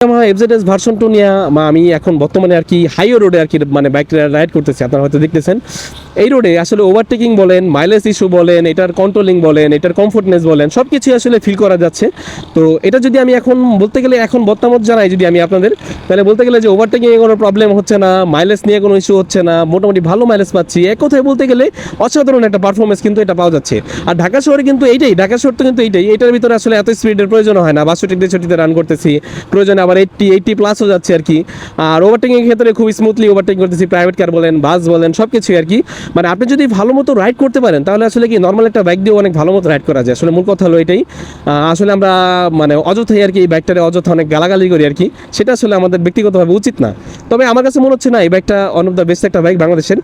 আমার FZS version 2 নিয়ে আমি এখন বর্তমানে আর কি হাইওয়ে রোডে আর কি মানে বাইক রাইড করতেছি। আপনারা হয়তো দেখতেছেন এই রোডে আসলে ওভারটেকিং বলেন, মাইলেজ ইস্যু বলেন, এটার কন্ট্রোলিং বলেন, এটার কমফোর্টনেস বলেন, সব কিছুই আসলে ফিল করা যাচ্ছে। তো এটা যদি আমি এখন বলতে গেলে এখন মতামত জানাই যদি আমি আপনাদের, তাহলে বলতে গেলে যে ওভারটেকিংয়ে কোনো প্রবলেম হচ্ছে না, মাইলেজ নিয়ে কোনো ইস্যু হচ্ছে না, মোটামুটি ভালো মাইলেজ পাচ্ছি। এক কথায় বলতে গেলে অসাধারণ একটা পারফরমেন্স কিন্তু এটা পাওয়া যাচ্ছে। আর ঢাকা শহরে কিন্তু এইটাই, ঢাকা শহর তো কিন্তু এইটাই, এটার ভিতরে আসলে এত স্পিডের প্রয়োজন হয় না। 62-63 রান করতেছি, প্রয়োজনে আবার 80 প্লাসও যাচ্ছে আর কি। আর ওভারটেকিংয়ের ক্ষেত্রে খুব স্মুথলি ওভারটেক করতেছি, প্রাইভেট কার বলেন, বাস বলেন, সব কিছুই আর কি। মানে আপনি যদি ভালো মতো রাইড করতে পারেন তাহলে আসলে কি নর্মাল একটা বাইক দিয়ে অনেক ভালো মতো রাইড করা যায়। আসলে মূল কথা হলো এটাই। আসলে আমরা মানে অযথাই আর কি এই বাইকটারে অযথা অনেক গালাগালি করি আর কি, সেটা আসলে আমাদের ব্যক্তিগতভাবে উচিত না। তবে আমার কাছে মনে হচ্ছে না এই বাইকটা ওয়ান অফ দ্য বেস্ট একটা বাইক বাংলাদেশের।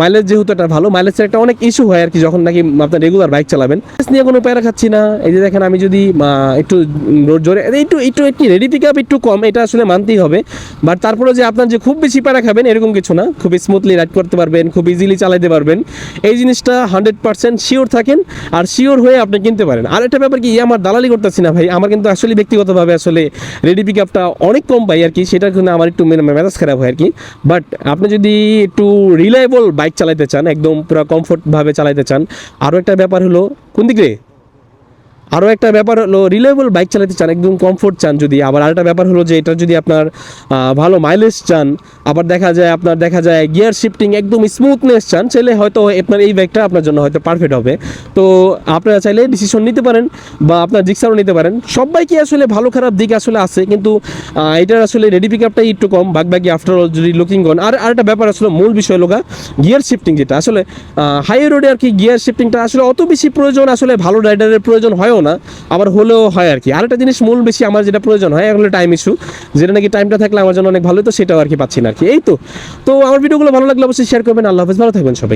মাইলেজ যেহেতু একটা ভালো, মাইলেজের একটা অনেক ইস্যু হয় আর কি যখন নাকি আপনার রেগুলার বাইক চালাবেন। নিয়ে কোনো প্যারা খাচ্ছি না। এই যে দেখেন আমি যদি একটু রোড জোরে একটু রেডি পিক আপ একটু কম, এটা আসলে মানতেই হবে। বাট তারপরে যে আপনার যে খুব বেশি প্যারা খাবেন এরকম কিছু না, খুব স্মুথলি রাইড করতে পারবেন, খুব ইজিলি চালাতে পারবেন, এই জিনিসটা 100% শিওর থাকেন। আর শিওর হয়ে আপনি কিনতে পারেন। আর একটা ব্যাপার কি, আমার দালালি করতেছি না ভাই, আমার কিন্তু আসলে ব্যক্তিগতভাবে আসলে রেডি পিক আপটা অনেক কম পাই আর কি, সেটার জন্য আমার একটু মেজাজ খারাপ হয় আর কি। বাট আপনি যদি একটু রিলায়েবল বাইক চালাতে চান, একদম পুরো কমফোর্টভাবে চালাতে চান, আরও একটা ব্যাপার হলো কোন দিকে, আরও একটা ব্যাপার হলো রিলায়েবল বাইক চালাতে চান, একদম কমফোর্ট চান যদি, আবার আরেকটা ব্যাপার হলো যে এটা যদি আপনার ভালো মাইলেজ চান, আবার দেখা যায় গিয়ার শিফটিং একদম স্মুথনেস চান, চাইলে হয়তো আপনার এই বাইকটা আপনার জন্য হয়তো পারফেক্ট হবে। তো আপনারা চাইলে ডিসিশন নিতে পারেন বা আপনার জিক্সারও নিতে পারেন। সব বাইকে আসলে ভালো খারাপ দিক আসলে আছে, কিন্তু এটার আসলে রেডি পিক আপটাই একটু কম, বাকি আফটার অল যদি লুকিং করেন। আর আরেকটা ব্যাপার আসলে মূল বিষয় লোকা গিয়ার শিফটিং, যেটা আসলে হাইওয়ে রোডে আর কি গিয়ার শিফটিংটা আসলে অত বেশি প্রয়োজন, আসলে ভালো রাইডারের প্রয়োজন হয়ও না, আবার হলেও হয় আর কি। আরেকটা জিনিস মূল বেশি আমার যেটা প্রয়োজন হয় এগুলো টাইম ইস্যু, যেটা নাকি টাইমটা থাকলে আমার জন্য অনেক ভালো, তো সেটাও আর কি পাচ্ছি না আর কি। এই তো আমার ভিডিওগুলো ভালো লাগলে অবশ্যই শেয়ার করবেন। আল্লাহ হাফেজ, ভালো থাকবেন সবাই।